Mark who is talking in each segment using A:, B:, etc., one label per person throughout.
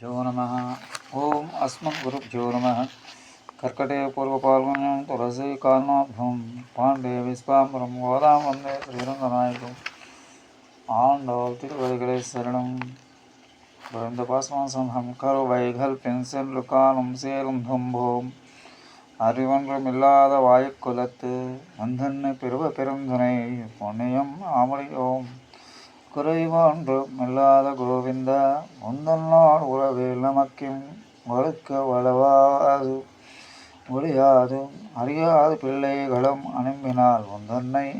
A: जो नमः। ओम अस्मद्गुरुभ्यो नमः। कर्कटे पूर्वपाल्गुण्यां तुलसी कान्नाभ्यं पाण्डे विश्वाम्बरं गोदां वन्दे श्रीरङ्गनायकम् ஆண்டோல் திருவடிகளை சரணம். குறைந்த பாசமாசம் கரு வைகல்பின் சென்று காணும் சேரும் தும்போம் அறிவொன்றும் இல்லாத வாயுக்குலத்து வந்தன்னை பெருவ பெருந்துணை பொன்னியம் ஆமடியோம் குறைவொன்றும் இல்லாத கோவிந்த முந்தன்னாள் உறவில் நமக்கும் ஒழுக்க வளவாது ஒழியாது அறியாது பிள்ளைகளும் அனுப்பினால் உந்தன்னை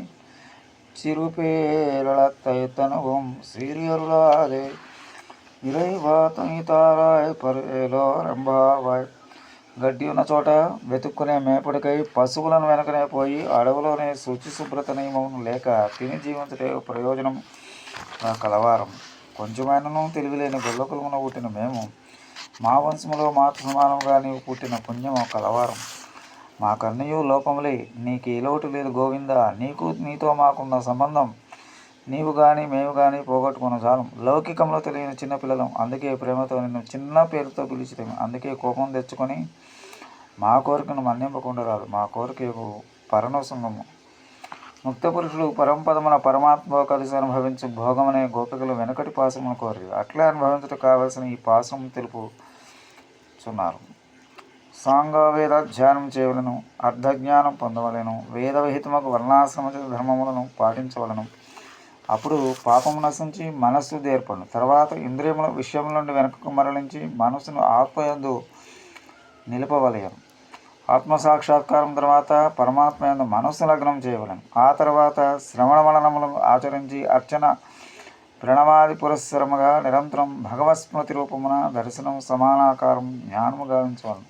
A: சிறுபேரளத்தை தனவும் சீரியருளாதே ఇరైవా తనితారాయ్ పరేలో రంభావాయ్. గడ్డి ఉన్న చోట వెతుక్కునే మేపుడికై పశువులను వెనకనే పోయి అడవులోనే శుచిశుభ్రత నియమం లేక తిని జీవించటే ప్రయోజనం కలవారం. కొంచెమైనను తెలివిలేని గొల్లకులమున పుట్టిన మేము మా వంశములో మాత సమానంగా నీవు పుట్టిన పుణ్యము కలవారం. మాకన్నయూ లోపములే, నీకు ఏ లోటు లేదు గోవింద. నీతో మాకున్న సంబంధం నీవు కానీ మేము కానీ పోగొట్టుకున్న చాలం. లౌకికంలో తెలియని చిన్నపిల్లలం, అందుకే ప్రేమతో నిన్ను చిన్న పేరుతో పిలిచితేమి. అందుకే కోపం తెచ్చుకొని మా కోరికను మన్నింపకుండా రాదు. మా కోరికకు పరమసంగము ముక్త పురుషులు పరమపదమున పరమాత్మ కలిసి అనుభవించు భోగమనే గోపికలు వెనకటి పాసమును కోరి అట్లే అనుభవించటం కావలసిన ఈ పాసం తెలుపుచున్నారు. సాంగవేద ధ్యానం చేయవలను, అర్ధజ్ఞానం పొందవలను, వేద విహితముకు వర్ణాశ్రమ ధర్మములను పాటించవలను. అప్పుడు పాపము నశించి మనస్సు ఏర్పడును. తర్వాత ఇంద్రియముల విషయముల నుండి వెనకకు మరలించి మనస్సును ఆత్మయందు నిలపవలయను. ఆత్మసాక్షాత్కారం తర్వాత పరమాత్మ యందు మనస్సు లగ్నం చేయవలను. ఆ తర్వాత శ్రవణ మననములను ఆచరించి అర్చన ప్రణవాది పురస్సరముగా నిరంతరం భగవత్స్మృతి రూపమున దర్శనం సమానాకారం జ్ఞానము గావించవలను.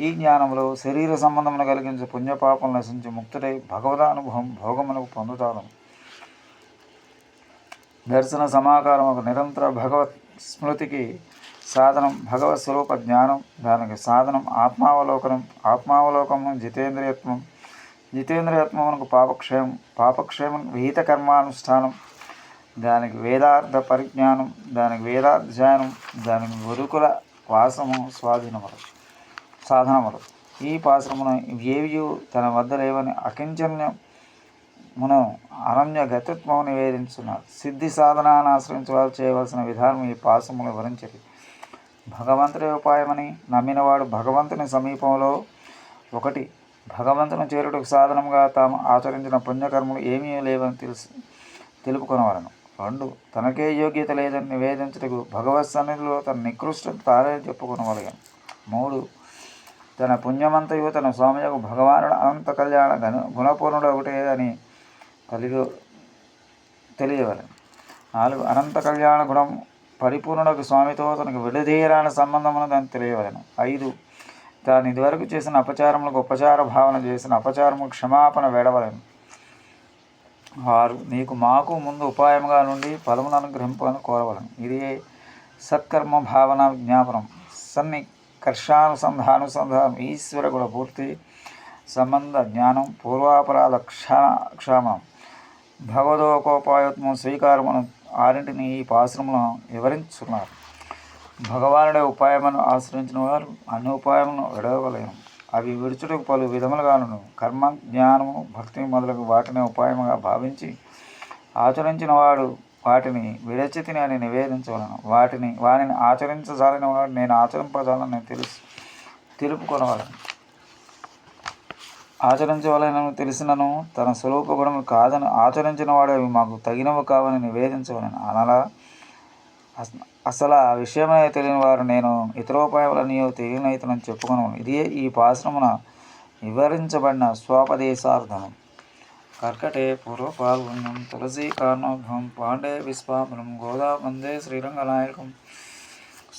A: ఈ జ్ఞానములో శరీర సంబంధమును కలిగించే పుణ్యపాపం నశించి ముక్తుడై భగవదానుభవం భోగమునకు పొందుతాను. దర్శన సమాకారము నిరంతర భగవత్ స్మృతికి సాధనం భగవత్ స్వరూప జ్ఞానం, దానికి సాధనం ఆత్మావలోకనం, ఆత్మావలోకము జితేంద్రియత్వం, జితేంద్రియత్వమునకు పాపక్షేమం విహిత కర్మానుష్ఠానం, దానికి వేదార్థ పరిజ్ఞానం, దానికి వేదాధ్యయనం, దానికి గురుకుల వాసము సాధనములు. ఈ పాశ్రమును ఏవియు తన వద్ద లేవని అకించన్యమును అనన్య గతిత్వము నివేదించున్నారు. సిద్ధి సాధనాన్ని ఆశ్రయించవారు చేయవలసిన విధానం ఈ పాశములు వివరించరు. భగవంతుడి ఉపాయమని నమ్మినవాడు భగవంతుని సమీపంలో 1 భగవంతుని చేరుటకు సాధనముగా తాము ఆచరించిన పుణ్యకర్మలు ఏమీ లేవని తెలుపుకొనవలను. 2 తనకే యోగ్యత లేదని నివేదించుటకు భగవత్ సన్నిధిలో తన నికృష్టత తానే చెప్పుకొనవలగను. 3 తన పుణ్యమంతయు తన స్వామియకు భగవానుడు అనంత కళ్యాణ గుణపూర్ణుడు ఒకటే అని తెలియవలను. 4 అనంత కళ్యాణ గుణం పరిపూర్ణులకు స్వామితో తనకు విడదీయరాని సంబంధమును దాన్ని తెలియవలను. 5 తాను ఇదివరకు చేసిన అపచారములకు ఉపచార భావన చేసిన అపచారము క్షమాపణ వేడవలను. 6 నీకు మాకు ముందు ఉపాయముగా నుండి ఫలమును అనుగ్రహింపని కోరవలను. ఇది సత్కర్మ భావన విజ్ఞాపనం సన్నికర్షానుసంధానం ఈశ్వర గుణ పూర్తి సంబంధ జ్ఞానం పూర్వాపరాధ క్షామం భగవదోకోపాయోత్మ స్వీకారమును 6 ఈ పాశ్రములను వివరించున్నారు. భగవానుడే ఉపాయమును ఆశ్రయించిన వారు అన్ని ఉపాయములను విడవలేను. అవి విడుచుటకు పలు విధములుగాను కర్మ, జ్ఞానము, భక్తి మొదలగు వాటిని ఉపాయముగా భావించి ఆచరించిన వాడు వాటిని విడచితిని అని నివేదించవలను. వాటిని ఆచరించజాలిన వాడు నేను ఆచరింపజాలని తెలుపుకొనవలను. ఆచరించవలనని తెలిసినను తన స్వరూప గుణము కాదని ఆచరించిన వాడు అవి మాకు తగినవి కావని నివేదించవలను. అనలా అసలు ఆ విషయమే తెలియని వారు నేను ఇతరోపాయములన్నీ తెలియనైతనని చెప్పుకున్నాను. ఇదే ఈ పాశ్రమున వివరించబడిన స్వోపదేశార్థము. కర్కటే పూర్వపాల్గొన్యం తులసీ కార్ణోభం పాండే విశ్వాంబరం గోదా వందే శ్రీరంగనాయకం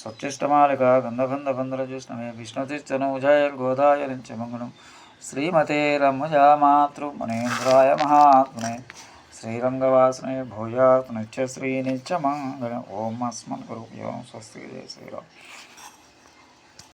A: స్వచ్ఛిష్టమాలిక గంధగంధగంధరజుష్ణమే విష్ణుతిష్టనూజాయ గోదాయ నిత్యమంగళం శ్రీమతే రమ్యజామాతృమనేంద్రాయ మహాత్మనే శ్రీరంగవాసనే భూయాత్ నిత్యశ్రీ నిత్యమంగళం. ఓం అస్మద్గురుభ్యో స్వస్తి. జయ శ్రీరామ్.